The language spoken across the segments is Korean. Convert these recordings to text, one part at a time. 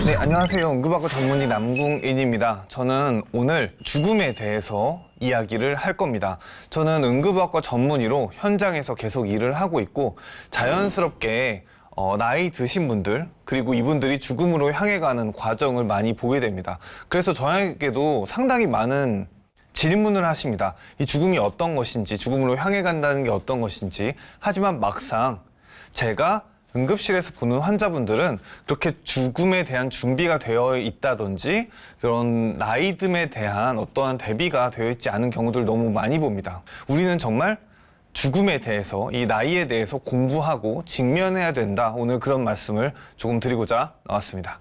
네, 안녕하세요. 응급학과 전문의 남궁인입니다. 저는 오늘 죽음에 대해서 이야기를 할 겁니다. 저는 응급학과 전문의로 현장에서 계속 일을 하고 있고 자연스럽게 나이 드신 분들 그리고 이분들이 죽음으로 향해 가는 과정을 많이 보게 됩니다. 그래서 저에게도 상당히 많은 질문을 하십니다. 이 죽음이 어떤 것인지, 죽음으로 향해 간다는 게 어떤 것인지. 하지만 막상 제가 응급실에서 보는 환자분들은 그렇게 죽음에 대한 준비가 되어 있다든지 그런 나이듦에 대한 어떠한 대비가 되어 있지 않은 경우들 너무 많이 봅니다. 우리는 정말 죽음에 대해서, 이 나이에 대해서 공부하고 직면해야 된다. 오늘 그런 말씀을 조금 드리고자 나왔습니다.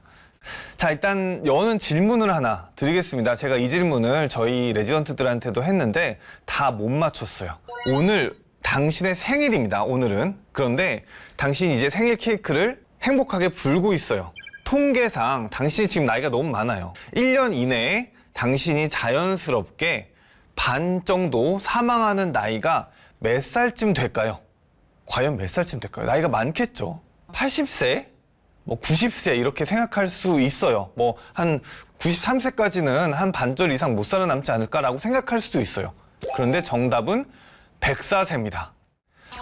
자, 일단 여는 질문을 하나 드리겠습니다. 제가 이 질문을 저희 레지던트들한테도 했는데 다 못 맞췄어요. 오늘 당신의 생일입니다. 오늘은. 그런데 당신이 이제 생일 케이크를 행복하게 불고 있어요. 통계상 당신이 지금 나이가 너무 많아요. 1년 이내에 당신이 자연스럽게 반 정도 사망하는 나이가 몇 살쯤 될까요? 과연 몇 살쯤 될까요? 나이가 많겠죠. 80세? 뭐 90세 이렇게 생각할 수 있어요. 뭐 한 93세까지는 한 반절 이상 못 살아남지 않을까라고 생각할 수도 있어요. 그런데 정답은 104세입니다.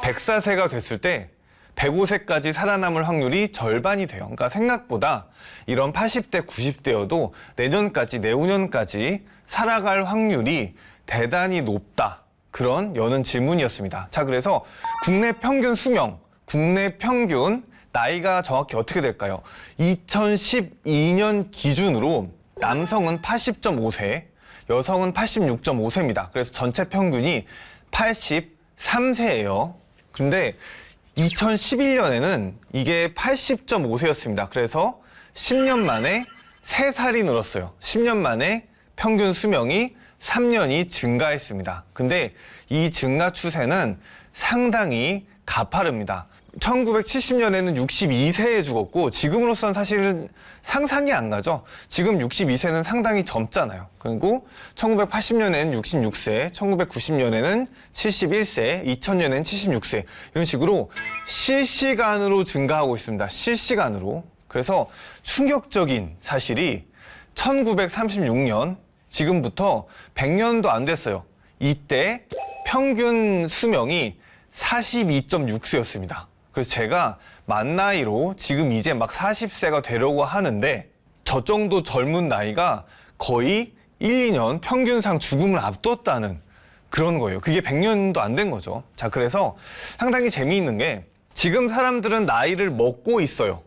104세가 됐을 때 105세까지 살아남을 확률이 절반이 돼요. 그러니까 생각보다 이런 80대, 90대여도 내년까지, 내후년까지 살아갈 확률이 대단히 높다. 그런 여는 질문이었습니다. 자, 그래서 국내 평균 수명, 국내 평균 나이가 정확히 어떻게 될까요? 2012년 기준으로 남성은 80.5세, 여성은 86.5세입니다. 그래서 전체 평균이 83세예요. 근데 2011년에는 이게 80.5세였습니다. 그래서 10년 만에 3살이 늘었어요. 10년 만에 평균 수명이 3년이 증가했습니다. 근데 이 증가 추세는 상당히 가파릅니다. 1970년에는 62세에 죽었고 지금으로선 사실은 상상이 안 가죠. 지금 62세는 상당히 젊잖아요. 그리고 1980년에는 66세, 1990년에는 71세, 2000년에는 76세 이런 식으로 실시간으로 증가하고 있습니다. 실시간으로. 그래서 충격적인 사실이 1936년 지금부터 100년도 안 됐어요. 이때 평균 수명이 42.6세였습니다. 그래서 제가 만 나이로 지금 이제 막 40세가 되려고 하는데 저 정도 젊은 나이가 거의 1, 2년 평균상 죽음을 앞뒀다는 그런 거예요. 그게 100년도 안 된 거죠. 자, 그래서 상당히 재미있는 게 지금 사람들은 나이를 먹고 있어요.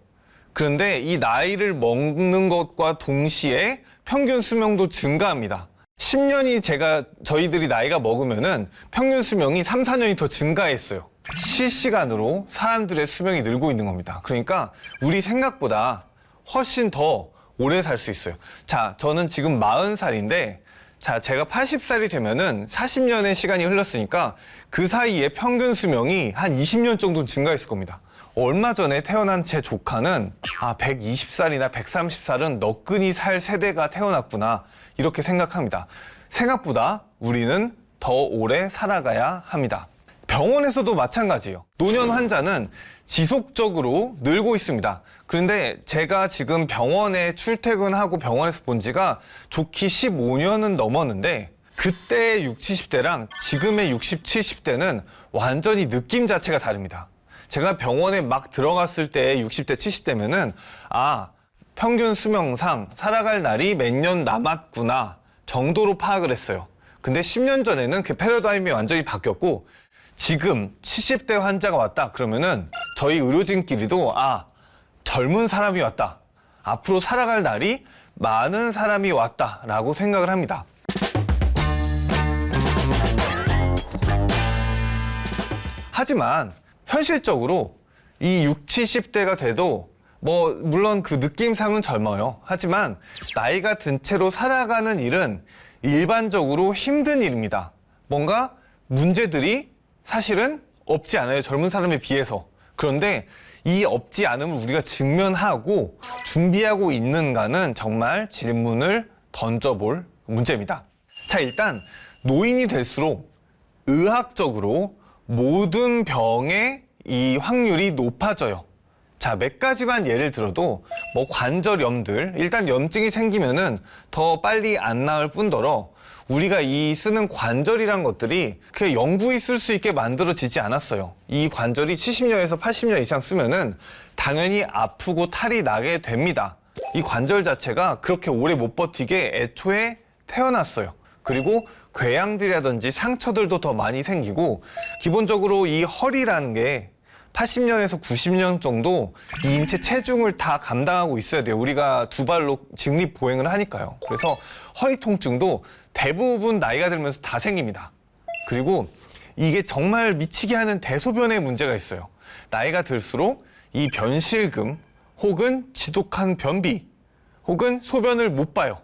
그런데 이 나이를 먹는 것과 동시에 평균 수명도 증가합니다. 10년이 저희들이 나이가 먹으면은 평균 수명이 3, 4년이 더 증가했어요. 실시간으로 사람들의 수명이 늘고 있는 겁니다. 그러니까 우리 생각보다 훨씬 더 오래 살 수 있어요. 자, 저는 지금 40살인데 자, 제가 80살이 되면은 40년의 시간이 흘렀으니까 그 사이에 평균 수명이 한 20년 정도 증가했을 겁니다. 얼마 전에 태어난 제 조카는 120살이나 130살은 너끈히 살 세대가 태어났구나 이렇게 생각합니다. 생각보다 우리는 더 오래 살아가야 합니다. 병원에서도 마찬가지예요. 노년 환자는 지속적으로 늘고 있습니다. 그런데 제가 지금 병원에 출퇴근하고 병원에서 본 지가 좋기 15년은 넘었는데 그때의 60, 70대랑 지금의 60, 70대는 완전히 느낌 자체가 다릅니다. 제가 병원에 막 들어갔을 때 60대, 70대면은 평균 수명상 살아갈 날이 몇 년 남았구나 정도로 파악을 했어요. 근데 10년 전에는 그 패러다임이 완전히 바뀌었고 지금 70대 환자가 왔다 그러면은 저희 의료진끼리도 젊은 사람이 왔다. 앞으로 살아갈 날이 많은 사람이 왔다라고 생각을 합니다. 하지만 현실적으로 이 60, 70대가 돼도 물론 그 느낌상은 젊어요. 하지만 나이가 든 채로 살아가는 일은 일반적으로 힘든 일입니다. 뭔가 문제들이 사실은 없지 않아요. 젊은 사람에 비해서. 그런데 이 없지 않음을 우리가 직면하고 준비하고 있는가는 정말 질문을 던져볼 문제입니다. 자, 일단 노인이 될수록 의학적으로 모든 병의 이 확률이 높아져요. 자, 몇 가지만 예를 들어도 뭐 관절염들, 일단 염증이 생기면은 더 빨리 안 나을 뿐더러 우리가 이 쓰는 관절이란 것들이 그냥 영구히 쓸 수 있게 만들어지지 않았어요. 이 관절이 70년에서 80년 이상 쓰면은 당연히 아프고 탈이 나게 됩니다. 이 관절 자체가 그렇게 오래 못 버티게 애초에 태어났어요. 그리고 궤양들이라든지 상처들도 더 많이 생기고, 기본적으로 이 허리라는 게 80년에서 90년 정도 이 인체 체중을 다 감당하고 있어야 돼요. 우리가 두 발로 직립 보행을 하니까요. 그래서 허리 통증도 대부분 나이가 들면서 다 생깁니다. 그리고 이게 정말 미치게 하는 대소변에 문제가 있어요. 나이가 들수록 이 변실금 혹은 지독한 변비 혹은 소변을 못 봐요.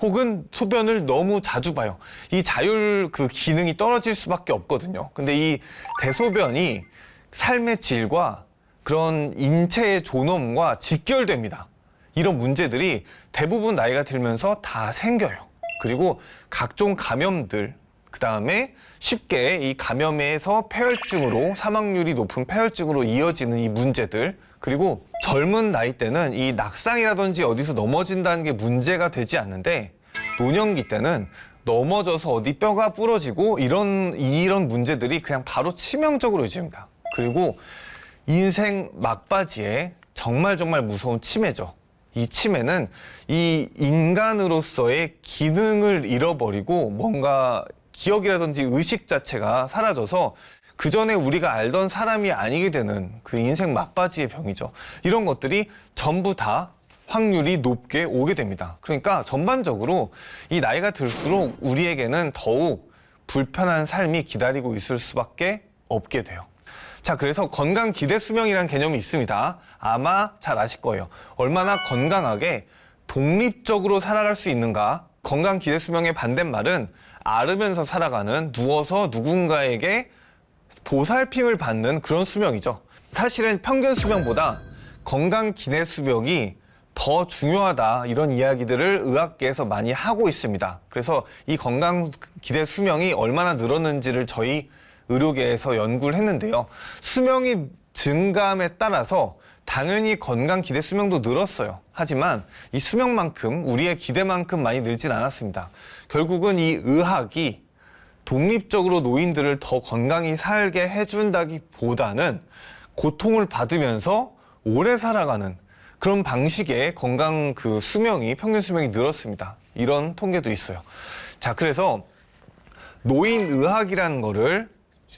혹은 소변을 너무 자주 봐요. 이 자율 그 기능이 떨어질 수밖에 없거든요. 근데 이 대소변이 삶의 질과 그런 인체의 존엄과 직결됩니다. 이런 문제들이 대부분 나이가 들면서 다 생겨요. 그리고 각종 감염들, 그 다음에 쉽게 이 감염에서 폐혈증으로, 사망률이 높은 폐혈증으로 이어지는 이 문제들, 그리고 젊은 나이 때는 이 낙상이라든지 어디서 넘어진다는 게 문제가 되지 않는데, 노년기 때는 넘어져서 어디 뼈가 부러지고 이런 문제들이 그냥 바로 치명적으로 이어집니다. 그리고 인생 막바지에 정말 무서운 치매죠. 이 치매는 이 인간으로서의 기능을 잃어버리고 뭔가 기억이라든지 의식 자체가 사라져서 그 전에 우리가 알던 사람이 아니게 되는 그 인생 막바지의 병이죠. 이런 것들이 전부 다 확률이 높게 오게 됩니다. 그러니까 전반적으로 이 나이가 들수록 우리에게는 더욱 불편한 삶이 기다리고 있을 수밖에 없게 돼요. 자, 그래서 건강 기대 수명이라는 개념이 있습니다. 아마 잘 아실 거예요. 얼마나 건강하게 독립적으로 살아갈 수 있는가. 건강 기대 수명의 반대말은 앓으면서 살아가는, 누워서 누군가에게 보살핌을 받는 그런 수명이죠. 사실은 평균 수명보다 건강 기대 수명이 더 중요하다, 이런 이야기들을 의학계에서 많이 하고 있습니다. 그래서 이 건강 기대 수명이 얼마나 늘었는지를 저희 의료계에서 연구를 했는데요. 수명이 증가함에 따라서 당연히 건강 기대 수명도 늘었어요. 하지만 이 수명만큼, 우리의 기대만큼 많이 늘진 않았습니다. 결국은 이 의학이 독립적으로 노인들을 더 건강히 살게 해준다기보다는 고통을 받으면서 오래 살아가는 그런 방식의 건강 그 수명이, 평균 수명이 늘었습니다. 이런 통계도 있어요. 자, 그래서 노인의학이라는 거를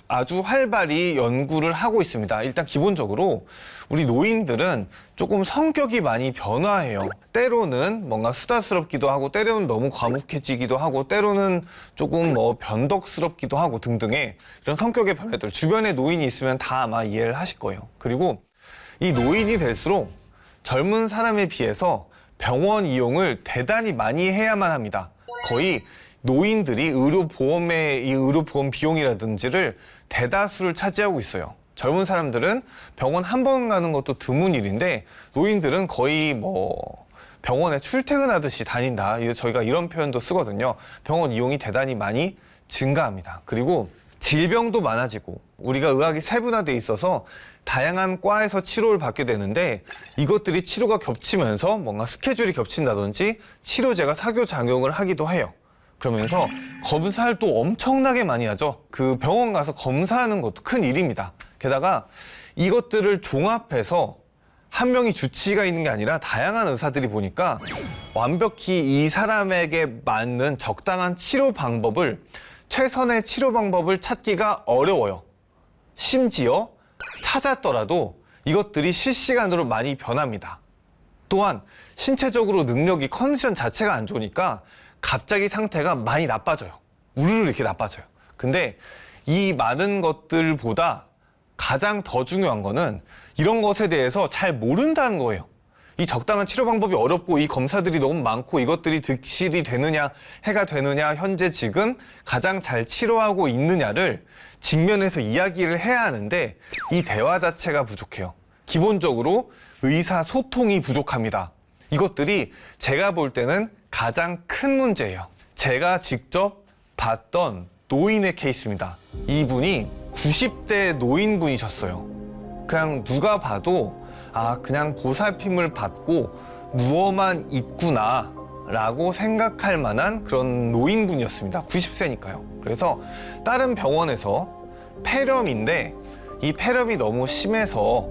아주 활발히 연구를 하고 있습니다. 일단 기본적으로 우리 노인들은 조금 성격이 많이 변화해요. 때로는 뭔가 수다스럽기도 하고, 때로는 너무 과묵해지기도 하고, 때로는 조금 뭐 변덕스럽기도 하고 등등의 이런 성격의 변화들, 주변에 노인이 있으면 다 아마 이해를 하실 거예요. 그리고 이 노인이 될수록 젊은 사람에 비해서 병원 이용을 대단히 많이 해야만 합니다. 거의 노인들이 이 의료보험 비용이라든지를 대다수를 차지하고 있어요. 젊은 사람들은 병원 한 번 가는 것도 드문 일인데, 노인들은 거의 뭐 병원에 출퇴근하듯이 다닌다. 저희가 이런 표현도 쓰거든요. 병원 이용이 대단히 많이 증가합니다. 그리고 질병도 많아지고, 우리가 의학이 세분화돼 있어서 다양한 과에서 치료를 받게 되는데, 이것들이 치료가 겹치면서 뭔가 스케줄이 겹친다든지 치료제가 사교작용을 하기도 해요. 그러면서 검사를 또 엄청나게 많이 하죠. 그 병원 가서 검사하는 것도 큰 일입니다. 게다가 이것들을 종합해서 한 명이 주치의가 있는 게 아니라 다양한 의사들이 보니까 완벽히 이 사람에게 맞는 적당한 치료 방법을, 최선의 치료 방법을 찾기가 어려워요. 심지어 찾았더라도 이것들이 실시간으로 많이 변합니다. 또한 신체적으로 능력이, 컨디션 자체가 안 좋으니까 갑자기 상태가 많이 나빠져요. 우르르 이렇게 나빠져요. 근데 이 많은 것들보다 가장 더 중요한 거는 이런 것에 대해서 잘 모른다는 거예요. 이 적당한 치료 방법이 어렵고, 이 검사들이 너무 많고, 이것들이 득실이 되느냐, 해가 되느냐, 현재 지금 가장 잘 치료하고 있느냐를 직면해서 이야기를 해야 하는데, 이 대화 자체가 부족해요. 기본적으로 의사소통이 부족합니다. 이것들이 제가 볼 때는 가장 큰 문제예요. 제가 직접 봤던 노인의 케이스입니다. 이분이 90대 노인분이셨어요. 그냥 누가 봐도 아, 그냥 보살핌을 받고 누워만 있구나 라고 생각할 만한 그런 노인분이었습니다. 90세니까요. 그래서 다른 병원에서 폐렴인데 이 폐렴이 너무 심해서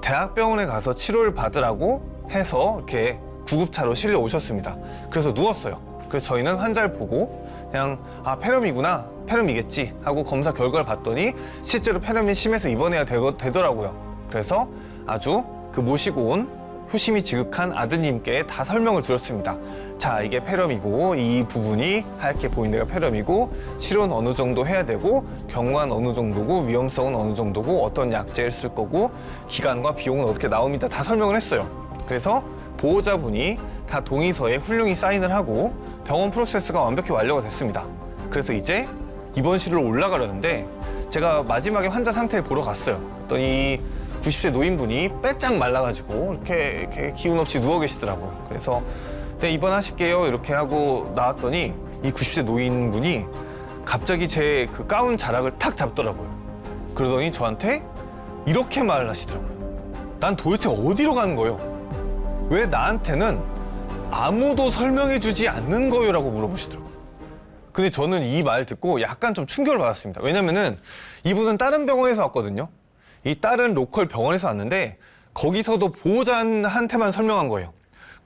대학병원에 가서 치료를 받으라고 해서 이렇게 구급차로 실려 오셨습니다. 그래서 누웠어요. 그래서 저희는 환자를 보고 그냥 아, 폐렴이구나, 폐렴이겠지 하고 검사 결과를 봤더니 실제로 폐렴이 심해서 입원해야 되더라고요. 그래서 아주 그 모시고 온 효심이 지극한 아드님께 다 설명을 드렸습니다. 자, 이게 폐렴이고 이 부분이 하얗게 보이는 데가 폐렴이고 치료는 어느 정도 해야 되고 경과는 어느 정도고 위험성은 어느 정도고 어떤 약제를 쓸 거고 기간과 비용은 어떻게 나옵니다. 다 설명을 했어요. 그래서 보호자분이 다 동의서에 훌륭히 사인을 하고 병원 프로세스가 완벽히 완료가 됐습니다. 그래서 이제 입원실로 올라가려는데 제가 마지막에 환자 상태를 보러 갔어요. 그랬더니 90세 노인분이 빼짝 말라가지고 이렇게 기운 없이 누워 계시더라고요. 그래서 네, 입원하실게요 이렇게 하고 나왔더니 이 90세 노인분이 갑자기 제 그 가운 자락을 탁 잡더라고요. 그러더니 저한테 이렇게 말을 하시더라고요. 난 도대체 어디로 가는 거예요? 왜 나한테는 아무도 설명해주지 않는 거예요? 라고 물어보시더라고요. 근데 저는 이 말 듣고 약간 좀 충격을 받았습니다. 왜냐면은 이분은 다른 병원에서 왔거든요. 이 다른 로컬 병원에서 왔는데 거기서도 보호자한테만 설명한 거예요.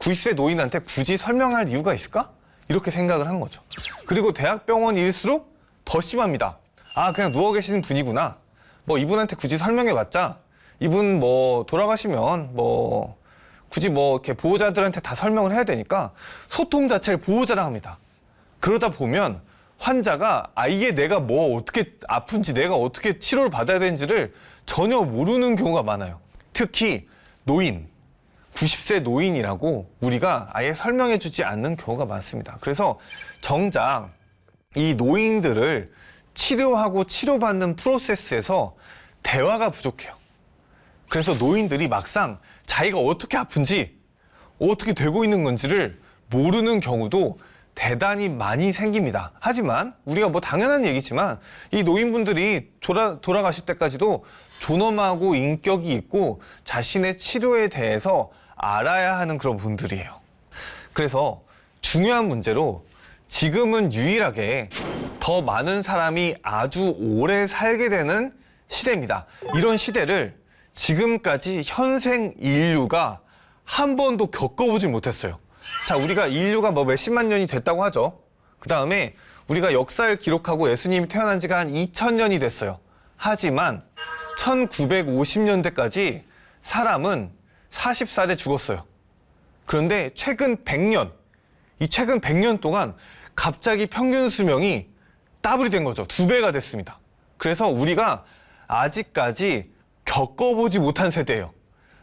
90세 노인한테 굳이 설명할 이유가 있을까? 이렇게 생각을 한 거죠. 그리고 대학병원일수록 더 심합니다. 아, 그냥 누워 계시는 분이구나. 뭐 이분한테 굳이 설명해봤자 이분 뭐 돌아가시면 뭐 굳이 뭐 이렇게 보호자들한테 다 설명을 해야 되니까 소통 자체를 보호자랑 합니다. 그러다 보면 환자가 아예 내가 뭐 어떻게 아픈지 내가 어떻게 치료를 받아야 되는지를 전혀 모르는 경우가 많아요. 특히 노인, 90세 노인이라고 우리가 아예 설명해 주지 않는 경우가 많습니다. 그래서 정작 이 노인들을 치료하고 치료받는 프로세스에서 대화가 부족해요. 그래서 노인들이 막상 자기가 어떻게 아픈지 어떻게 되고 있는 건지를 모르는 경우도 대단히 많이 생깁니다. 하지만 우리가 뭐 당연한 얘기지만 이 노인분들이 돌아가실 때까지도 존엄하고 인격이 있고 자신의 치료에 대해서 알아야 하는 그런 분들이에요. 그래서 중요한 문제로 지금은 유일하게 더 많은 사람이 아주 오래 살게 되는 시대입니다. 이런 시대를 지금까지 현생 인류가 한 번도 겪어보지 못했어요. 자, 우리가 인류가 뭐 몇십만 년이 됐다고 하죠. 그 다음에 우리가 역사를 기록하고 예수님이 태어난 지가 한 2000년이 됐어요. 하지만 1950년대까지 사람은 40살에 죽었어요. 그런데 최근 100년, 이 최근 100년 동안 갑자기 평균 수명이 더블이 된 거죠. 2배가 됐습니다. 그래서 우리가 아직까지 겪어보지 못한 세대예요.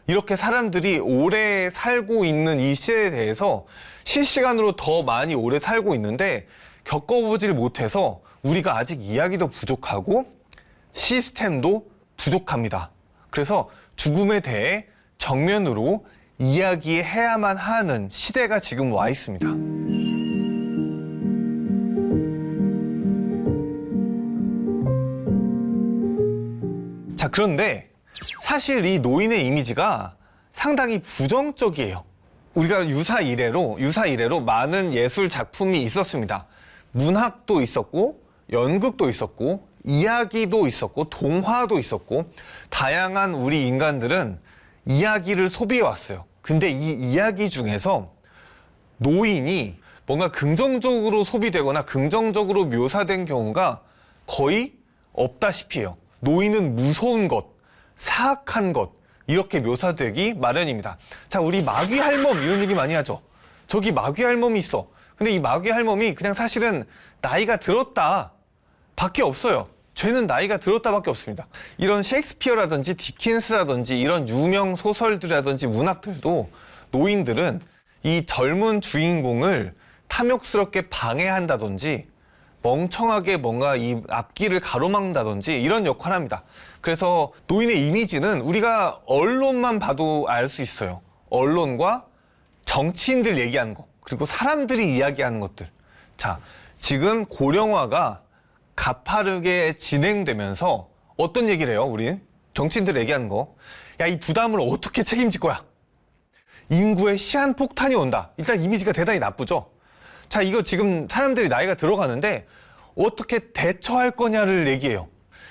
이렇게 사람들이 오래 살고 있는 이 시대에 대해서 실시간으로 더 많이 오래 살고 있는데 겪어보질 못해서 우리가 아직 이야기도 부족하고 시스템도 부족합니다. 그래서 죽음에 대해 정면으로 이야기해야만 하는 시대가 지금 와 있습니다. 자, 그런데 사실 이 노인의 이미지가 상당히 부정적이에요. 우리가 유사 이래로 많은 예술 작품이 있었습니다. 문학도 있었고, 연극도 있었고, 이야기도 있었고, 동화도 있었고, 다양한 우리 인간들은 이야기를 소비해왔어요. 근데 이 이야기 중에서 노인이 뭔가 긍정적으로 소비되거나 긍정적으로 묘사된 경우가 거의 없다시피 해요. 노인은 무서운 것, 사악한 것, 이렇게 묘사되기 마련입니다. 자, 우리 마귀 할멈 이런 얘기 많이 하죠. 저기 마귀 할멈이 있어. 근데 이 마귀 할멈이 그냥 사실은 나이가 들었다 밖에 없어요. 죄는 나이가 들었다 밖에 없습니다. 이런 셰익스피어라든지 디킨스라든지 이런 유명 소설들이라든지 문학들도 노인들은 이 젊은 주인공을 탐욕스럽게 방해한다든지 멍청하게 뭔가 이 앞길을 가로막는다든지 이런 역할을 합니다. 그래서 노인의 이미지는 우리가 언론만 봐도 알 수 있어요. 언론과 정치인들 얘기하는 거, 그리고 사람들이 이야기하는 것들. 자, 지금 고령화가 가파르게 진행되면서 어떤 얘기를 해요, 우린? 정치인들 얘기하는 거. 야, 이 부담을 어떻게 책임질 거야? 인구의 시한폭탄이 온다. 일단 이미지가 대단히 나쁘죠? 자, 이거 지금 사람들이 나이가 들어가는데 어떻게 대처할 거냐를 얘기해요.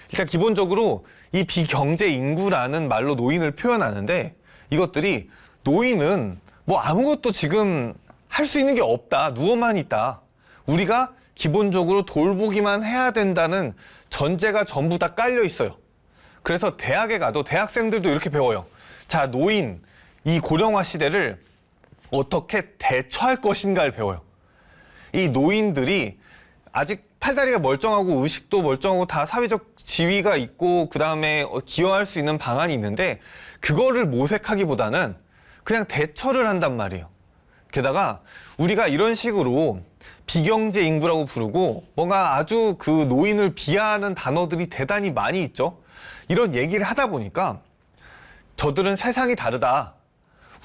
일단 기본적으로 이 비경제 인구라는 말로 노인을 표현하는데 이것들이 노인은 뭐 아무것도 지금 할 수 있는 게 없다. 누워만 있다. 우리가 기본적으로 돌보기만 해야 된다는 전제가 전부 다 깔려 있어요. 그래서 대학에 가도 대학생들도 이렇게 배워요. 자, 노인, 이 고령화 시대를 어떻게 대처할 것인가를 배워요. 이 노인들이 아직 팔다리가 멀쩡하고 의식도 멀쩡하고 다 사회적 지위가 있고 그 다음에 기여할 수 있는 방안이 있는데 그거를 모색하기보다는 그냥 대처를 한단 말이에요. 게다가 우리가 이런 식으로 비경제 인구라고 부르고 뭔가 아주 그 노인을 비하하는 단어들이 대단히 많이 있죠. 이런 얘기를 하다 보니까 저들은 세상이 다르다.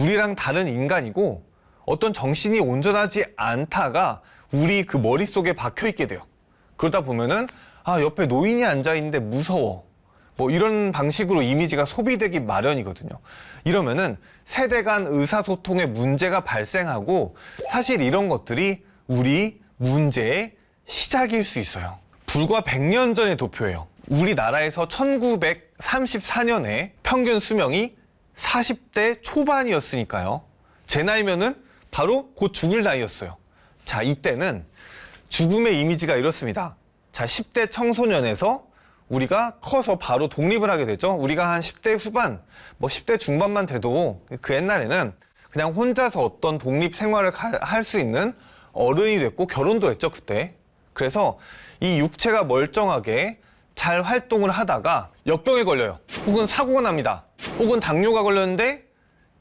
우리랑 다른 인간이고 어떤 정신이 온전하지 않다가 우리 그 머릿속에 박혀있게 돼요. 그러다 보면은 아, 옆에 노인이 앉아있는데 무서워. 뭐 이런 방식으로 이미지가 소비되기 마련이거든요. 이러면은 세대 간 의사소통에 문제가 발생하고 사실 이런 것들이 우리 문제의 시작일 수 있어요. 불과 100년 전의 도표예요. 우리나라에서 1934년에 평균 수명이 40대 초반이었으니까요. 제 나이면은 바로 곧 죽을 나이였어요. 자, 이때는 죽음의 이미지가 이렇습니다. 자, 10대 청소년에서 우리가 커서 바로 독립을 하게 되죠. 우리가 한 10대 후반, 뭐 10대 중반만 돼도 그 옛날에는 그냥 혼자서 어떤 독립 생활을 할 수 있는 어른이 됐고 결혼도 했죠, 그때. 그래서 이 육체가 멀쩡하게 잘 활동을 하다가 역병에 걸려요. 혹은 사고가 납니다. 혹은 당뇨가 걸렸는데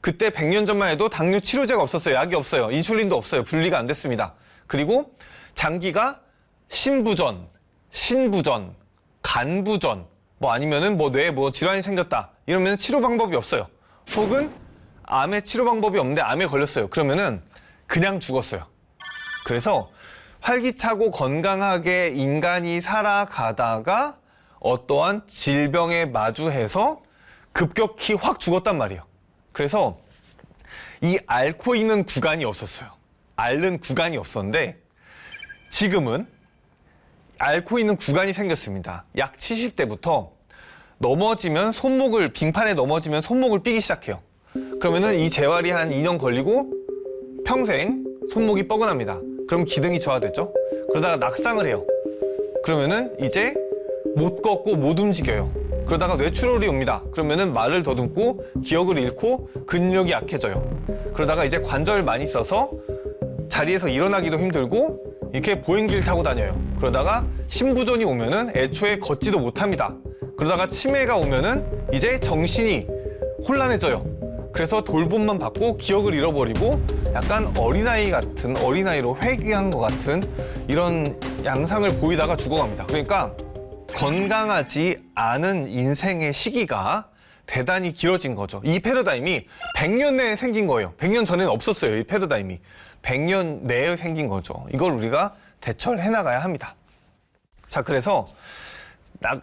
그때 100년 전만 해도 당뇨 치료제가 없었어요. 약이 없어요. 인슐린도 없어요. 분리가 안 됐습니다. 그리고 장기가 신부전, 간부전, 뭐 아니면은 뭐 뇌에 뭐 질환이 생겼다. 이러면 치료 방법이 없어요. 혹은 암의 치료 방법이 없는데 암에 걸렸어요. 그러면은 그냥 죽었어요. 그래서 활기차고 건강하게 인간이 살아가다가 어떠한 질병에 마주해서 급격히 확 죽었단 말이에요. 그래서 이 앓고 있는 구간이 없었어요. 앓는 구간이 없었는데 지금은 앓고 있는 구간이 생겼습니다. 약 70대부터 넘어지면 빙판에 넘어지면 손목을 삐기 시작해요. 그러면은 이 재활이 한 2년 걸리고 평생 손목이 뻐근합니다. 그럼 기능이 저하됐죠. 그러다가 낙상을 해요. 그러면은 이제 못 걷고 못 움직여요. 그러다가 뇌출혈이 옵니다. 그러면은 말을 더듬고 기억을 잃고 근력이 약해져요. 그러다가 이제 관절 많이 써서 자리에서 일어나기도 힘들고 이렇게 보행기를 타고 다녀요. 그러다가 신부전이 오면은 애초에 걷지도 못합니다. 그러다가 치매가 오면은 이제 정신이 혼란해져요. 그래서 돌봄만 받고 기억을 잃어버리고 약간 어린아이로 회귀한 것 같은 이런 양상을 보이다가 죽어갑니다. 그러니까 건강하지 않은 인생의 시기가 대단히 길어진 거죠. 이 패러다임이 100년 내에 생긴 거예요. 100년 전에는 없었어요. 이 패러다임이. 100년 내에 생긴 거죠. 이걸 우리가 대처를 해나가야 합니다. 자, 그래서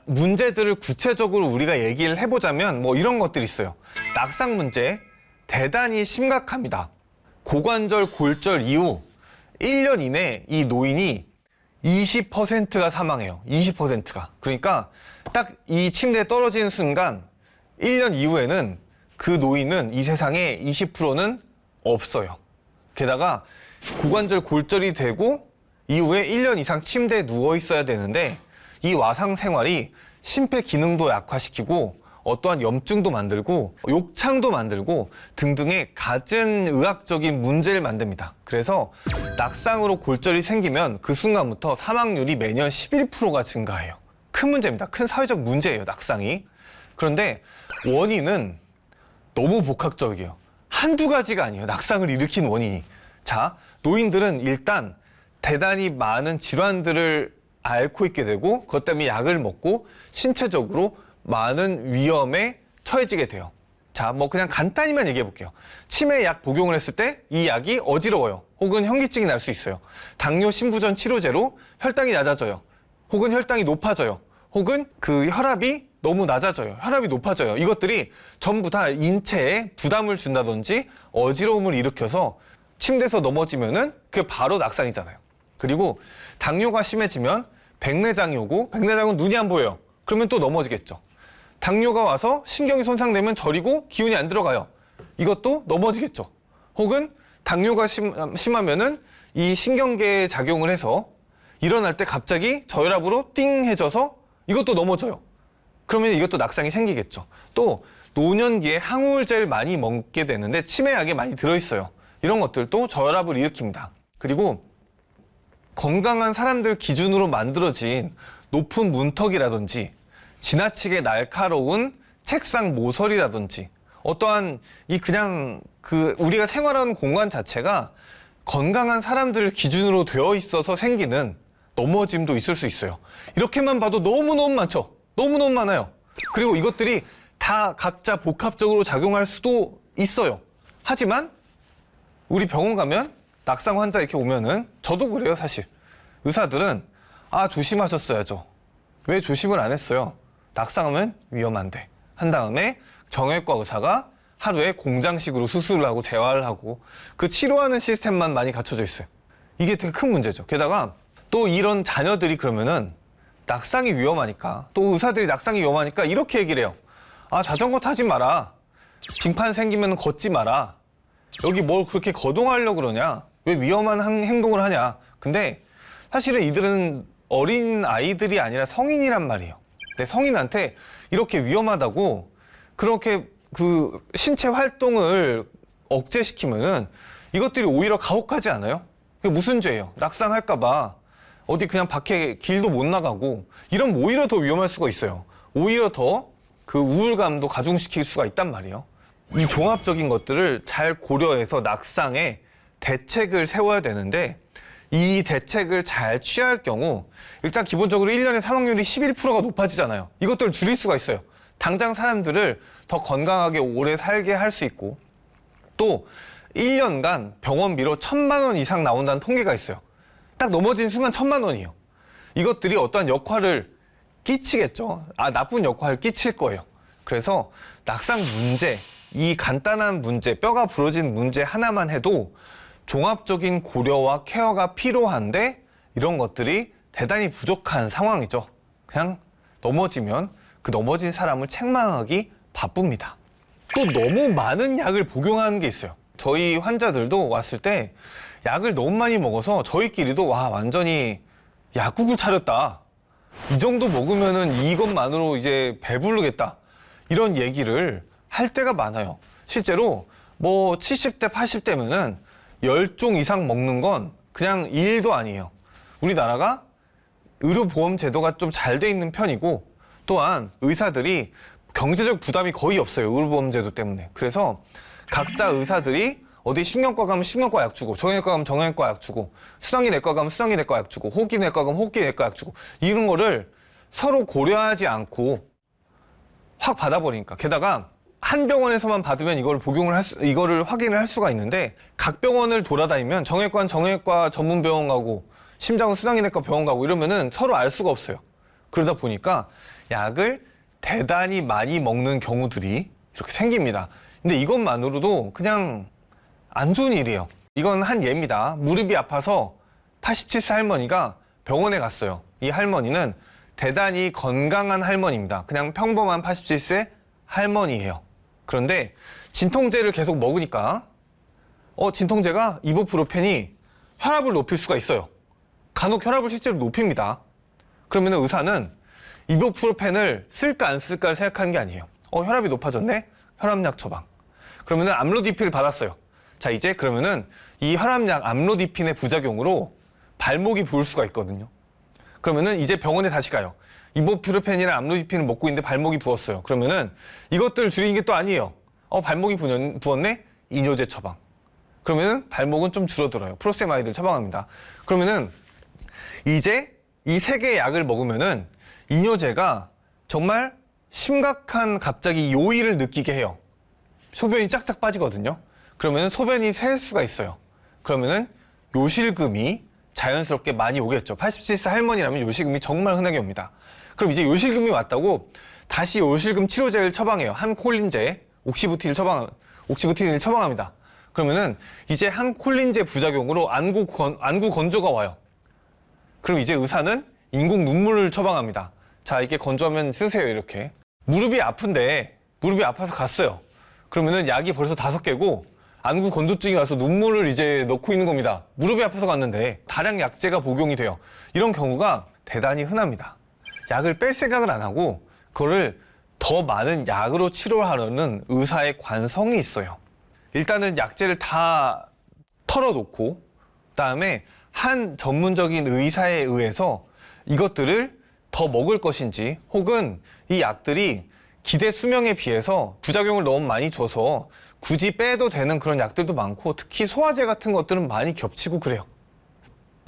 문제들을 구체적으로 우리가 얘기를 해보자면 뭐 이런 것들이 있어요. 낙상 문제 대단히 심각합니다. 고관절 골절 이후 1년 이내 이 노인이 20%가 사망해요. 20%가. 그러니까 딱 이 침대에 떨어지는 순간 1년 이후에는 그 노인은 이 세상에 20%는 없어요. 게다가 고관절 골절이 되고 이후에 1년 이상 침대에 누워 있어야 되는데 이 와상 생활이 심폐 기능도 약화시키고 어떠한 염증도 만들고 욕창도 만들고 등등의 갖은 의학적인 문제를 만듭니다. 그래서 낙상으로 골절이 생기면 그 순간부터 사망률이 매년 11%가 증가해요. 큰 문제입니다. 큰 사회적 문제예요, 낙상이. 그런데 원인은 너무 복합적이에요. 한두 가지가 아니에요, 낙상을 일으킨 원인이. 자, 노인들은 일단 대단히 많은 질환들을 앓고 있게 되고 그것 때문에 약을 먹고 신체적으로 많은 위험에 처해지게 돼요. 자, 뭐 그냥 간단히만 얘기해 볼게요. 치매 약 복용을 했을 때 이 약이 어지러워요. 혹은 현기증이 날 수 있어요. 당뇨 신부전 치료제로 혈당이 낮아져요. 혹은 혈당이 높아져요. 혹은 그 혈압이 너무 낮아져요. 혈압이 높아져요. 이것들이 전부 다 인체에 부담을 준다든지 어지러움을 일으켜서 침대에서 넘어지면은 그게 바로 낙상이잖아요. 그리고 당뇨가 심해지면 백내장이 오고, 백내장은 눈이 안 보여요. 그러면 또 넘어지겠죠. 당뇨가 와서 신경이 손상되면 저리고 기운이 안 들어가요. 이것도 넘어지겠죠. 혹은 당뇨가 심하면은 이 신경계에 작용을 해서 일어날 때 갑자기 저혈압으로 띵 해져서 이것도 넘어져요. 그러면 이것도 낙상이 생기겠죠. 또 노년기에 항우울제를 많이 먹게 되는데 치매약에 많이 들어있어요. 이런 것들도 저혈압을 일으킵니다. 그리고 건강한 사람들 기준으로 만들어진 높은 문턱이라든지 지나치게 날카로운 책상 모서리라든지 어떠한 이 그냥 우리가 생활하는 공간 자체가 건강한 사람들 기준으로 되어 있어서 생기는 넘어짐도 있을 수 있어요. 이렇게만 봐도 너무너무 많죠. 너무너무 많아요. 그리고 이것들이 다 각자 복합적으로 작용할 수도 있어요. 하지만 우리 병원 가면 낙상 환자 이렇게 오면은 저도 그래요, 사실. 의사들은 조심하셨어야죠. 왜 조심을 안 했어요? 낙상하면 위험한데. 한 다음에 정형외과 의사가 하루에 공장식으로 수술을 하고 재활을 하고 그 치료하는 시스템만 많이 갖춰져 있어요. 이게 되게 큰 문제죠. 게다가 또 이런 자녀들이 그러면은 낙상이 위험하니까, 또 의사들이 낙상이 위험하니까 이렇게 얘기를 해요. 자전거 타지 마라. 빙판 생기면 걷지 마라. 여기 뭘 그렇게 거동하려고 그러냐? 왜 위험한 행동을 하냐? 근데 사실은 이들은 어린 아이들이 아니라 성인이란 말이에요. 근데 성인한테 이렇게 위험하다고 그렇게 신체 활동을 억제시키면은 이것들이 오히려 가혹하지 않아요? 그게 무슨 죄예요? 낙상할까봐 어디 그냥 밖에 길도 못 나가고 이러면 오히려 더 위험할 수가 있어요. 오히려 더 우울감도 가중시킬 수가 있단 말이에요. 이 종합적인 것들을 잘 고려해서 낙상에 대책을 세워야 되는데, 이 대책을 잘 취할 경우 일단 기본적으로 1년에 사망률이 11%가 높아지잖아요. 이것들을 줄일 수가 있어요. 당장 사람들을 더 건강하게 오래 살게 할 수 있고, 또 1년간 병원비로 1,000만 원 이상 나온다는 통계가 있어요. 딱 넘어진 순간 1,000만 원이에요. 이것들이 어떠한 역할을 끼치겠죠. 나쁜 역할을 끼칠 거예요. 그래서 낙상 문제, 이 간단한 문제, 뼈가 부러진 문제 하나만 해도 종합적인 고려와 케어가 필요한데 이런 것들이 대단히 부족한 상황이죠. 그냥 넘어지면 그 넘어진 사람을 책망하기 바쁩니다. 또 너무 많은 약을 복용하는 게 있어요. 저희 환자들도 왔을 때 약을 너무 많이 먹어서 저희끼리도 완전히 약국을 차렸다. 이 정도 먹으면은 이것만으로 이제 배부르겠다. 이런 얘기를 할 때가 많아요. 실제로 70대, 80대면은 10종 이상 먹는 건 그냥 일도 아니에요. 우리나라가 의료보험 제도가 좀 잘 돼 있는 편이고, 또한 의사들이 경제적 부담이 거의 없어요. 의료보험 제도 때문에. 그래서 각자 의사들이 어디 신경과 가면 신경과 약 주고, 정형외과 가면 정형외과 약 주고, 수당이내과 가면 수당이내과 약 주고, 호흡기내과 가면 호흡기내과 약 주고, 이런 거를 서로 고려하지 않고 확 받아버리니까. 게다가 한 병원에서만 받으면 이거를 확인을 할 수가 있는데, 각 병원을 돌아다니면 정형외과는 정형외과 전문 병원 가고, 심장은 수당이내과 병원 가고 이러면은 서로 알 수가 없어요. 그러다 보니까 약을 대단히 많이 먹는 경우들이 이렇게 생깁니다. 근데 이것만으로도 그냥 안 좋은 일이에요. 이건 한 예입니다. 무릎이 아파서 87세 할머니가 병원에 갔어요. 이 할머니는 대단히 건강한 할머니입니다. 그냥 평범한 87세 할머니예요. 그런데 진통제를 계속 먹으니까 진통제가 이부프로펜이 혈압을 높일 수가 있어요. 간혹 혈압을 실제로 높입니다. 그러면 의사는 이부프로펜을 쓸까 안 쓸까를 생각하는 게 아니에요. 혈압이 높아졌네? 혈압약 처방. 그러면은 암로디핀을 받았어요. 자, 이제 그러면은 이 혈압약 암로디핀의 부작용으로 발목이 부을 수가 있거든요. 그러면은 이제 병원에 다시 가요. 이부프로펜이랑 암로디핀을 먹고 있는데 발목이 부었어요. 그러면은 이것들을 줄이는 게 또 아니에요. 발목이 부었네? 이뇨제 처방. 그러면은 발목은 좀 줄어들어요. 프로세마이드를 처방합니다. 그러면은 이제 이 세 개의 약을 먹으면은 이뇨제가 정말 심각한 갑자기 요일을 느끼게 해요. 소변이 쫙쫙 빠지거든요. 그러면은 소변이 셀 수가 있어요. 그러면은 요실금이 자연스럽게 많이 오겠죠. 87세 할머니라면 요실금이 정말 흔하게 옵니다. 그럼 이제 요실금이 왔다고 다시 요실금 치료제를 처방해요. 한콜린제, 옥시부틴을 처방합니다. 그러면은 이제 한콜린제 부작용으로 안구 건조가 와요. 그럼 이제 의사는 인공 눈물을 처방합니다. 자, 이게 건조하면 쓰세요, 이렇게. 무릎이 아파서 갔어요. 그러면은 약이 벌써 5개고 안구 건조증이 와서 눈물을 이제 넣고 있는 겁니다. 무릎이 아파서 갔는데 다량 약제가 복용이 돼요. 이런 경우가 대단히 흔합니다. 약을 뺄 생각을 안 하고 그거를 더 많은 약으로 치료하려는 의사의 관성이 있어요. 일단은 약제를 다 털어놓고 그다음에 한 전문적인 의사에 의해서 이것들을 더 먹을 것인지 혹은 이 약들이 기대 수명에 비해서 부작용을 너무 많이 줘서 굳이 빼도 되는 그런 약들도 많고 특히 소화제 같은 것들은 많이 겹치고 그래요.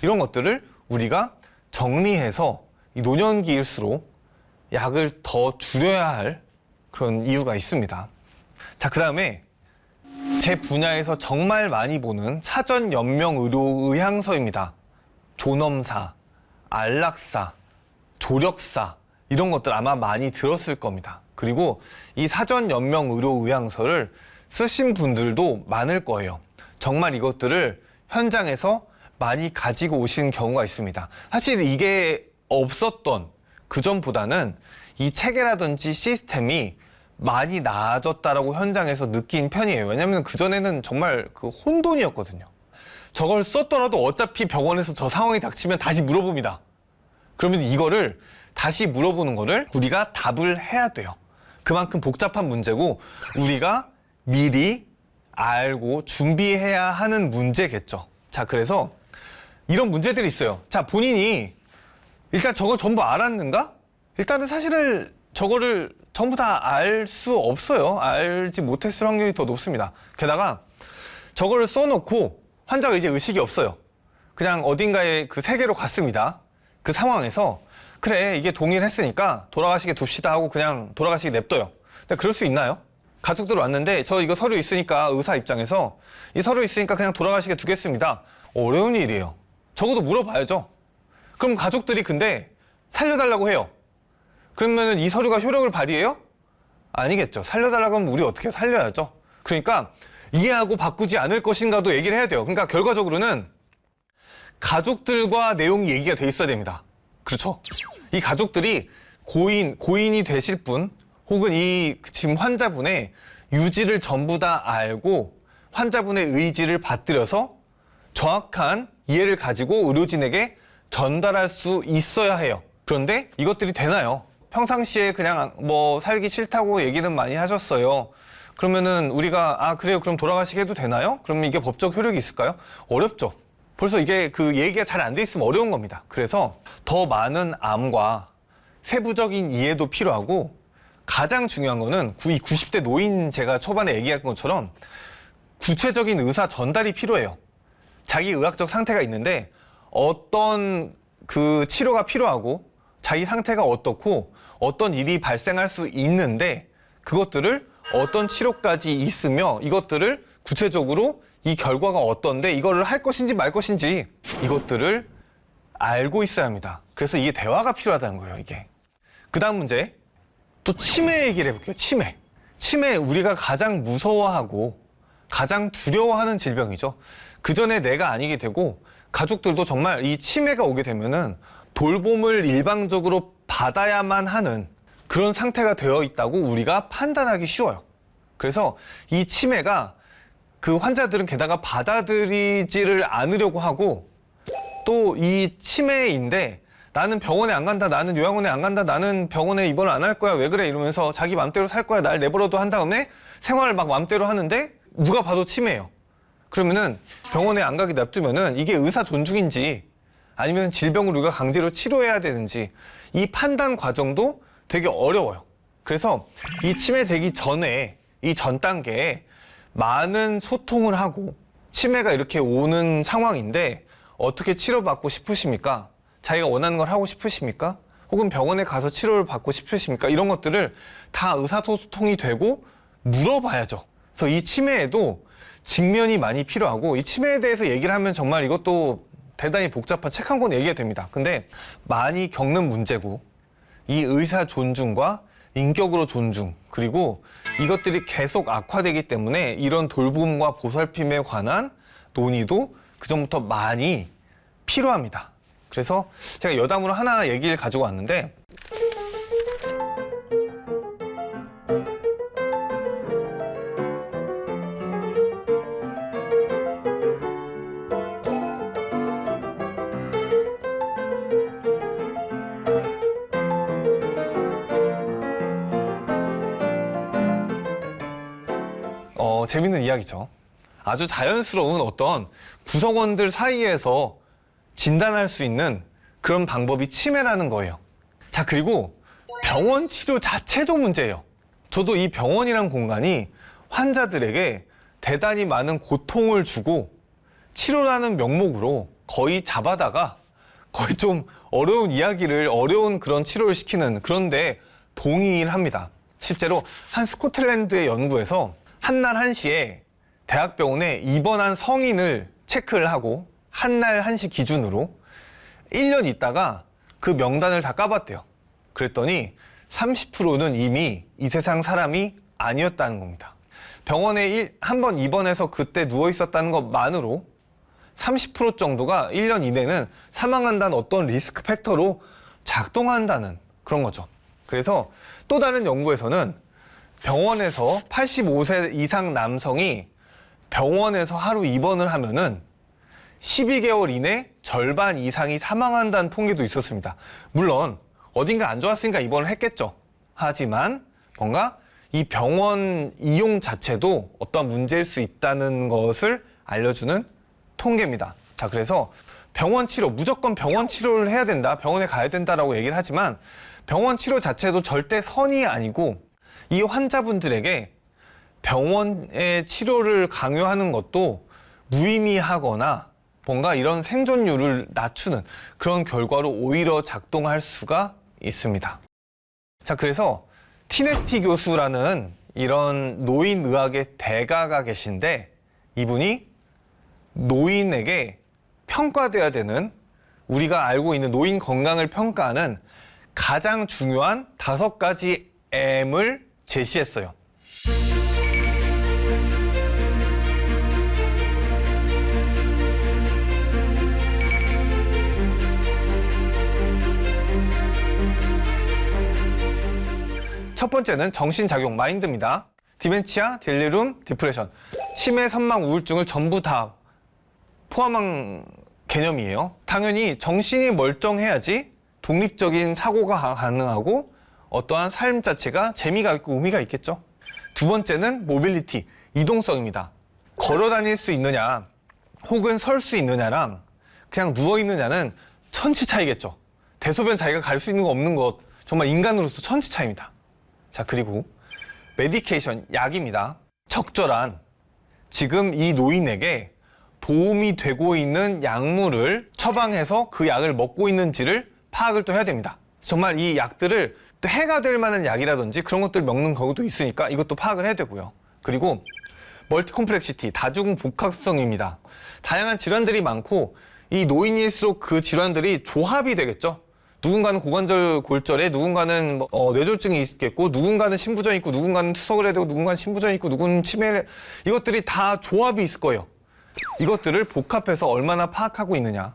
이런 것들을 우리가 정리해서 이 노년기일수록 약을 더 줄여야 할 그런 이유가 있습니다. 자, 그 다음에 제 분야에서 정말 많이 보는 사전 연명 의료 의향서입니다. 존엄사, 안락사, 조력사 이런 것들 아마 많이 들었을 겁니다. 그리고 이 사전 연명 의료 의향서를 쓰신 분들도 많을 거예요. 정말 이것들을 현장에서 많이 가지고 오시는 경우가 있습니다. 사실 이게 없었던 그전보다는 이 체계라든지 시스템이 많이 나아졌다라고 현장에서 느낀 편이에요. 왜냐면 그전에는 정말 그 혼돈이었거든요. 저걸 썼더라도 어차피 병원에서 저 상황이 닥치면 다시 물어봅니다. 그러면 이거를 다시 물어보는 거를 우리가 답을 해야 돼요. 그만큼 복잡한 문제고 우리가 미리 알고 준비해야 하는 문제겠죠. 자, 그래서 이런 문제들이 있어요. 자, 본인이 일단 저걸 전부 알았는가? 일단은 사실은 저거를 전부 다 알 수 없어요. 알지 못했을 확률이 더 높습니다. 게다가 저거를 써놓고 환자가 이제 의식이 없어요. 그냥 어딘가에 그 세계로 갔습니다. 그 상황에서 그래, 이게 동일했으니까 돌아가시게 둡시다 하고 그냥 돌아가시게 냅둬요. 근데 그럴 수 있나요? 가족들 왔는데 저 이거 서류 있으니까 의사 입장에서 이 서류 있으니까 그냥 돌아가시게 두겠습니다. 어려운 일이에요. 적어도 물어봐야죠. 그럼 가족들이 근데 살려달라고 해요. 그러면은 이 서류가 효력을 발휘해요? 아니겠죠. 살려달라고 하면 우리 어떻게 살려야죠. 그러니까 이해하고 바꾸지 않을 것인가도 얘기를 해야 돼요. 그러니까 결과적으로는 가족들과 내용이 얘기가 돼 있어야 됩니다. 그렇죠? 이 가족들이 고인이 되실 분 혹은 이 지금 환자분의 유지를 전부 다 알고 환자분의 의지를 받들여서 정확한 이해를 가지고 의료진에게 전달할 수 있어야 해요. 그런데 이것들이 되나요? 평상시에 그냥 뭐 살기 싫다고 얘기는 많이 하셨어요. 그러면은 우리가 그래요, 그럼 돌아가시게 해도 되나요? 그러면 이게 법적 효력이 있을까요? 어렵죠. 벌써 이게 그 얘기가 잘 안 돼 있으면 어려운 겁니다. 그래서 더 많은 암과 세부적인 이해도 필요하고 가장 중요한 거는 이 90대 노인 제가 초반에 얘기한 것처럼 구체적인 의사 전달이 필요해요. 자기 의학적 상태가 있는데 어떤 그 치료가 필요하고 자기 상태가 어떻고 어떤 일이 발생할 수 있는데 그것들을 어떤 치료까지 있으며 이것들을 구체적으로 이 결과가 어떤데 이거를 할 것인지 말 것인지 이것들을 알고 있어야 합니다. 그래서 이게 대화가 필요하다는 거예요, 이게. 그 다음 문제. 또 치매 얘기를 해볼게요. 치매 우리가 가장 무서워하고 가장 두려워하는 질병이죠. 그 전에 내가 아니게 되고 가족들도 정말 이 치매가 오게 되면은 돌봄을 일방적으로 받아야만 하는 그런 상태가 되어 있다고 우리가 판단하기 쉬워요. 그래서 이 치매가 그 환자들은 게다가 받아들이지를 않으려고 하고 또 이 치매인데 나는 병원에 안 간다, 나는 요양원에 안 간다, 나는 병원에 입원 안 할 거야, 왜 그래? 이러면서 자기 맘대로 살 거야, 날 내버려둬 한 다음에 생활을 막 맘대로 하는데 누가 봐도 치매예요. 그러면은 병원에 안 가게 냅두면은 이게 의사 존중인지 아니면 질병을 우리가 강제로 치료해야 되는지 이 판단 과정도 되게 어려워요. 그래서 이 치매 되기 전에 이 전 단계에 많은 소통을 하고 치매가 이렇게 오는 상황인데 어떻게 치료받고 싶으십니까? 자기가 원하는 걸 하고 싶으십니까? 혹은 병원에 가서 치료를 받고 싶으십니까? 이런 것들을 다 의사소통이 되고 물어봐야죠. 그래서 이 치매에도 직면이 많이 필요하고 이 치매에 대해서 얘기를 하면 정말 이것도 대단히 복잡한 책 한 권 얘기가 됩니다. 근데 많이 겪는 문제고 이 의사 존중과 인격으로 존중, 그리고 이것들이 계속 악화되기 때문에 이런 돌봄과 보살핌에 관한 논의도 그전부터 많이 필요합니다. 그래서 제가 여담으로 하나 얘기를 가지고 왔는데, 재밌는 이야기죠. 아주 자연스러운 어떤 구성원들 사이에서 진단할 수 있는 그런 방법이 치매라는 거예요. 자, 그리고 병원 치료 자체도 문제예요. 저도 이 병원이란 공간이 환자들에게 대단히 많은 고통을 주고 치료라는 명목으로 거의 잡아다가 거의 좀 어려운 이야기를, 어려운 그런 치료를 시키는, 그런데 동의합니다. 실제로 한 스코틀랜드의 연구에서 한날 한시에 대학병원에 입원한 성인을 체크를 하고 한날 한시 기준으로 1년 있다가 그 명단을 다 까봤대요. 그랬더니 30%는 이미 이 세상 사람이 아니었다는 겁니다. 병원에 한 번 입원해서 그때 누워 있었다는 것만으로 30% 정도가 1년 이내는 사망한다는 어떤 리스크 팩터로 작동한다는 그런 거죠. 그래서 또 다른 연구에서는 병원에서 85세 이상 남성이 병원에서 하루 입원을 하면은 12개월 이내 절반 이상이 사망한다는 통계도 있었습니다. 물론 어딘가 안 좋았으니까 입원을 했겠죠. 하지만 뭔가 이 병원 이용 자체도 어떤 문제일 수 있다는 것을 알려주는 통계입니다. 자, 그래서 병원 치료, 무조건 병원 치료를 해야 된다, 병원에 가야 된다라고 얘기를 하지만 병원 치료 자체도 절대 선이 아니고 이 환자분들에게 병원의 치료를 강요하는 것도 무의미하거나 뭔가 이런 생존율을 낮추는 그런 결과로 오히려 작동할 수가 있습니다. 자, 그래서 티네티 교수라는 이런 노인의학의 대가가 계신데, 이분이 노인에게 평가돼야 되는, 우리가 알고 있는 노인 건강을 평가하는 가장 중요한 5가지 M을 제시했어요. 첫 번째는 정신작용, 마인드입니다. 디멘치아, 딜리룸, 디프레션, 치매, 선망, 우울증을 전부 다 포함한 개념이에요. 당연히 정신이 멀쩡해야지 독립적인 사고가 가능하고 어떠한 삶 자체가 재미가 있고 의미가 있겠죠. 두 번째는 모빌리티, 이동성입니다. 걸어 다닐 수 있느냐 혹은 설 수 있느냐랑 그냥 누워 있느냐는 천지 차이겠죠. 대소변 자기가 갈 수 있는 거 없는 것, 정말 인간으로서 천지 차이입니다. 자, 그리고 메디케이션, 약입니다. 적절한, 지금 이 노인에게 도움이 되고 있는 약물을 처방해서 그 약을 먹고 있는지를 파악을 또 해야 됩니다. 정말 이 약들을 해가 될 만한 약이라든지 그런 것들 먹는 경우도 있으니까 이것도 파악을 해야 되고요. 그리고 멀티 콤플렉시티, 다중 복합성입니다. 다양한 질환들이 많고 이 노인일수록 그 질환들이 조합이 되겠죠. 누군가는 고관절 골절에, 누군가는 뇌졸중이 있겠고, 누군가는 신부전이 있고, 누군가는 투석을 해야 되고, 누군가는 신부전이 있고, 누구는 치매를, 이것들이 다 조합이 있을 거예요. 이것들을 복합해서 얼마나 파악하고 있느냐,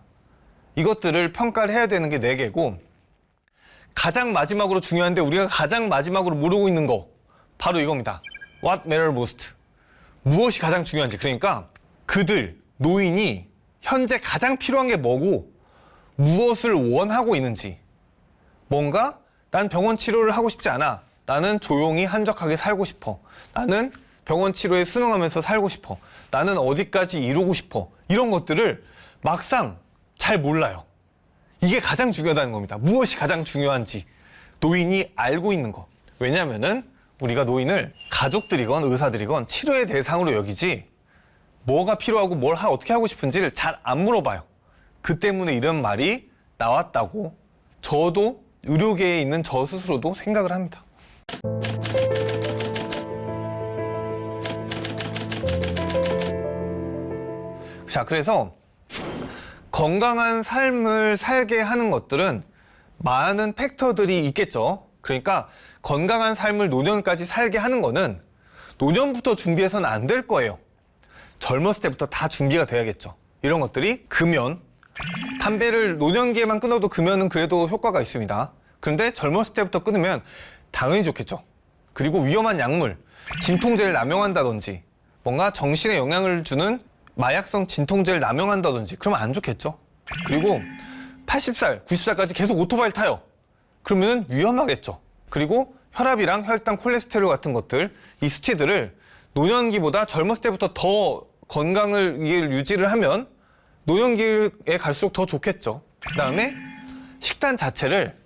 이것들을 평가를 해야 되는 게 4개고, 가장 마지막으로 중요한데 우리가 가장 마지막으로 모르고 있는 거 바로 이겁니다. What matters most? 무엇이 가장 중요한지. 그러니까 그들, 노인이 현재 가장 필요한 게 뭐고 무엇을 원하고 있는지. 뭔가 난 병원 치료를 하고 싶지 않아, 나는 조용히 한적하게 살고 싶어, 나는 병원 치료에 순응하면서 살고 싶어, 나는 어디까지 이루고 싶어, 이런 것들을 막상 잘 몰라요. 이게 가장 중요하다는 겁니다. 무엇이 가장 중요한지 노인이 알고 있는 것. 왜냐면은 우리가 노인을 가족들이건 의사들이건 치료의 대상으로 여기지 뭐가 필요하고 뭘 어떻게 하고 싶은지를 잘 안 물어봐요. 그 때문에 이런 말이 나왔다고 저도, 의료계에 있는 저 스스로도 생각을 합니다. 자, 그래서 건강한 삶을 살게 하는 것들은 많은 팩터들이 있겠죠. 그러니까 건강한 삶을 노년까지 살게 하는 거는 노년부터 준비해서는 안 될 거예요. 젊었을 때부터 다 준비가 돼야겠죠. 이런 것들이 금연, 담배를 노년기에만 끊어도 금연은 그래도 효과가 있습니다. 그런데 젊었을 때부터 끊으면 당연히 좋겠죠. 그리고 위험한 약물, 진통제를 남용한다든지 뭔가 정신에 영향을 주는 마약성 진통제를 남용한다든지 그러면 안 좋겠죠. 그리고 80살, 90살까지 계속 오토바이를 타요. 그러면 위험하겠죠. 그리고 혈압이랑 혈당, 콜레스테롤 같은 것들, 이 수치들을 노년기보다 젊었을 때부터 더 건강을 유지를 하면 노년기에 갈수록 더 좋겠죠. 그 다음에 식단 자체를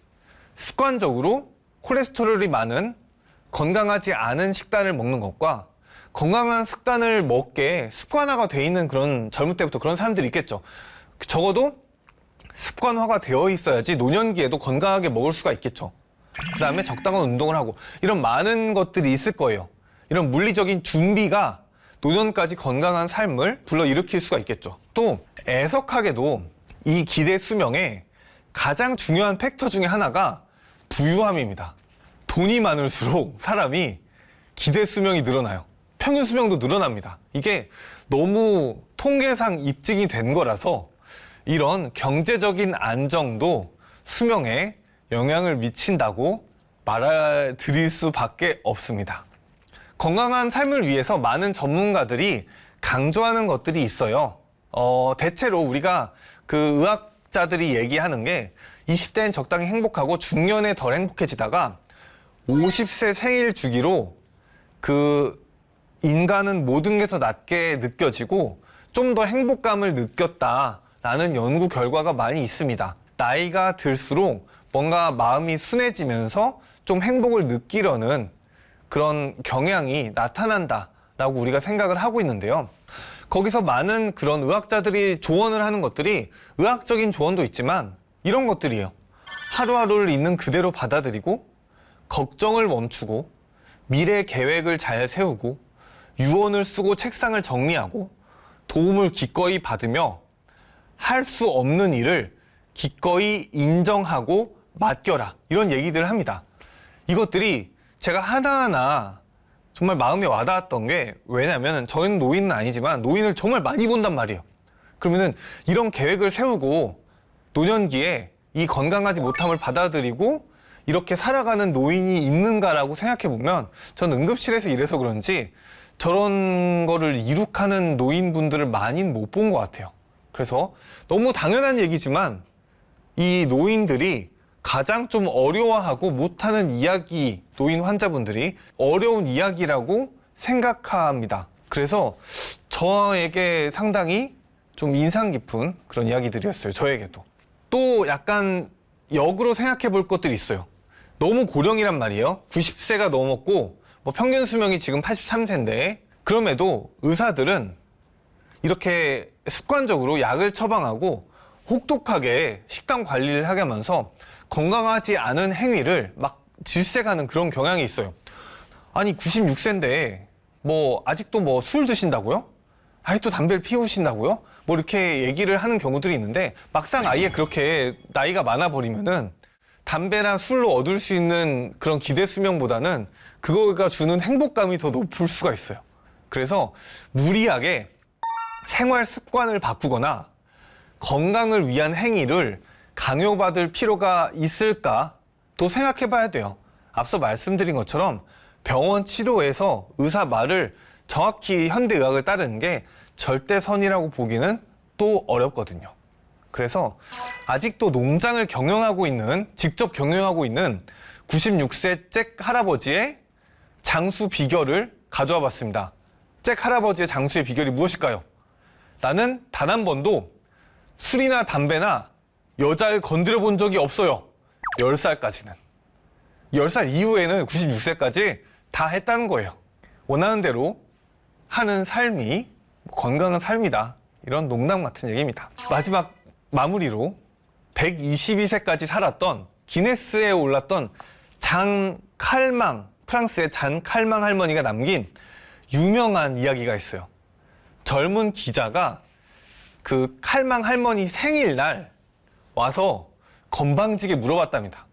습관적으로 콜레스테롤이 많은 건강하지 않은 식단을 먹는 것과 건강한 식단을 먹게 습관화가 돼 있는 그런 젊을 때부터 그런 사람들이 있겠죠. 적어도 습관화가 되어 있어야지 노년기에도 건강하게 먹을 수가 있겠죠. 그 다음에 적당한 운동을 하고 이런 많은 것들이 있을 거예요. 이런 물리적인 준비가 노년까지 건강한 삶을 불러일으킬 수가 있겠죠. 또 애석하게도 이 기대 수명의 가장 중요한 팩터 중에 하나가 부유함입니다. 돈이 많을수록 사람이 기대 수명이 늘어나요. 평균 수명도 늘어납니다. 이게 너무 통계상 입증이 된 거라서 이런 경제적인 안정도 수명에 영향을 미친다고 말해드릴 수밖에 없습니다. 건강한 삶을 위해서 많은 전문가들이 강조하는 것들이 있어요. 대체로 우리가 그 의학자들이 얘기하는 게 20대엔 적당히 행복하고 중년에 덜 행복해지다가 50세 생일 주기로 그 인간은 모든 게 더 낫게 느껴지고 좀 더 행복감을 느꼈다라는 연구 결과가 많이 있습니다. 나이가 들수록 뭔가 마음이 순해지면서 좀 행복을 느끼려는 그런 경향이 나타난다라고 우리가 생각을 하고 있는데요. 거기서 많은 그런 의학자들이 조언을 하는 것들이 의학적인 조언도 있지만 이런 것들이에요. 하루하루를 있는 그대로 받아들이고 걱정을 멈추고 미래 계획을 잘 세우고 유언을 쓰고 책상을 정리하고 도움을 기꺼이 받으며 할 수 없는 일을 기꺼이 인정하고 맡겨라. 이런 얘기들을 합니다. 이것들이 제가 하나하나 정말 마음에 와닿았던 게 왜냐면 저희는 노인은 아니지만 노인을 정말 많이 본단 말이에요. 그러면은 이런 계획을 세우고 노년기에 이 건강하지 못함을 받아들이고 이렇게 살아가는 노인이 있는가라고 생각해 보면 저는 응급실에서 일해서 그런지 저런 거를 이룩하는 노인분들을 많이는 못 본 것 같아요. 그래서 너무 당연한 얘기지만 이 노인들이 가장 좀 어려워하고 못하는 이야기, 노인 환자분들이 어려운 이야기라고 생각합니다. 그래서 저에게 상당히 좀 인상 깊은 그런 이야기들이었어요. 저에게도. 또 약간 역으로 생각해 볼 것들이 있어요. 너무 고령이란 말이에요. 90세가 넘었고 뭐 평균 수명이 지금 83세인데 그럼에도 의사들은 이렇게 습관적으로 약을 처방하고 혹독하게 식단 관리를 하게 하면서 건강하지 않은 행위를 막 질색하는 그런 경향이 있어요. 아니 96세인데 뭐 아직도 뭐 술 드신다고요? 아직도 담배를 피우신다고요? 뭐 이렇게 얘기를 하는 경우들이 있는데 막상 아예 그렇게 나이가 많아 버리면은 담배나 술로 얻을 수 있는 그런 기대 수명보다는 그거가 주는 행복감이 더 높을 수가 있어요. 그래서 무리하게 생활 습관을 바꾸거나 건강을 위한 행위를 강요받을 필요가 있을까도 생각해 봐야 돼요. 앞서 말씀드린 것처럼 병원 치료에서 의사 말을 정확히 현대의학을 따르는 게 절대선이라고 보기는 또 어렵거든요. 그래서 아직도 농장을 경영하고 있는, 직접 경영하고 있는 96세 잭 할아버지의 장수 비결을 가져와 봤습니다. 잭 할아버지의 장수의 비결이 무엇일까요? 나는 단 한 번도 술이나 담배나 여자를 건드려 본 적이 없어요. 10살까지는. 10살 이후에는 96세까지 다 했다는 거예요. 원하는 대로 하는 삶이 건강한 삶이다. 이런 농담 같은 얘기입니다. 마지막 마무리로 122세까지 살았던 기네스에 올랐던 장 칼망, 프랑스의 장 칼망 할머니가 남긴 유명한 이야기가 있어요. 젊은 기자가 그 칼망 할머니 생일날 와서 건방지게 물어봤답니다.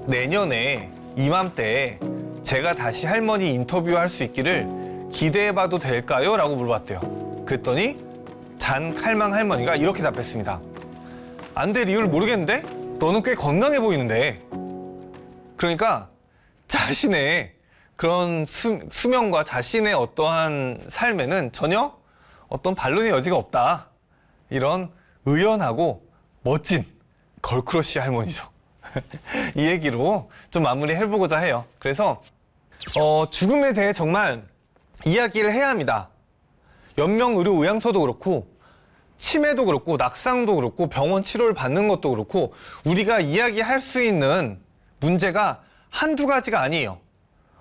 내년에 이맘때에 제가 다시 할머니 인터뷰할 수 있기를 기대해봐도 될까요? 라고 물어봤대요. 그랬더니 잔 칼망 할머니가 이렇게 답했습니다. 안 될 이유를 모르겠는데? 너는 꽤 건강해 보이는데. 그러니까 자신의 그런 수명과 자신의 어떠한 삶에는 전혀 어떤 반론의 여지가 없다. 이런 의연하고 멋진 걸크러쉬 할머니죠. 이 얘기로 좀 마무리해보고자 해요. 그래서 죽음에 대해 정말 이야기를 해야 합니다. 연명의료의향서도 그렇고 치매도 그렇고 낙상도 그렇고 병원 치료를 받는 것도 그렇고 우리가 이야기할 수 있는 문제가 한두 가지가 아니에요.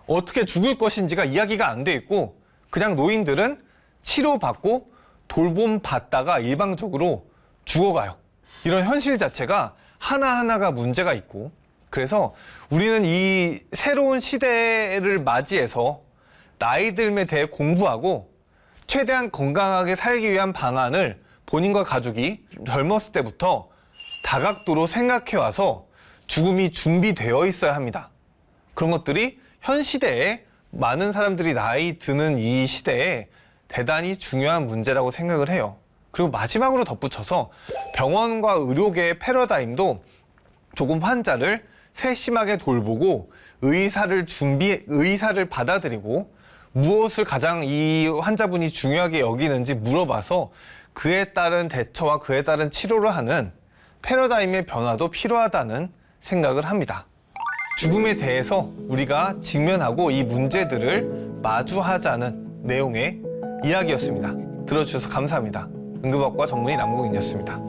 어떻게 죽을 것인지가 이야기가 안 돼 있고 그냥 노인들은 치료받고 돌봄 받다가 일방적으로 죽어가요. 이런 현실 자체가 하나하나가 문제가 있고 그래서 우리는 이 새로운 시대를 맞이해서 나이 듦에 대해 공부하고 최대한 건강하게 살기 위한 방안을 본인과 가족이 젊었을 때부터 다각도로 생각해와서 죽음이 준비되어 있어야 합니다. 그런 것들이 현 시대에 많은 사람들이 나이 드는 이 시대에 대단히 중요한 문제라고 생각을 해요. 그리고 마지막으로 덧붙여서 병원과 의료계의 패러다임도 조금 환자를 세심하게 돌보고 의사를 받아들이고 무엇을 가장 이 환자분이 중요하게 여기는지 물어봐서 그에 따른 대처와 그에 따른 치료를 하는 패러다임의 변화도 필요하다는 생각을 합니다. 죽음에 대해서 우리가 직면하고 이 문제들을 마주하자는 내용의 이야기였습니다. 들어주셔서 감사합니다. 응급학과 전문의 남궁인이었습니다.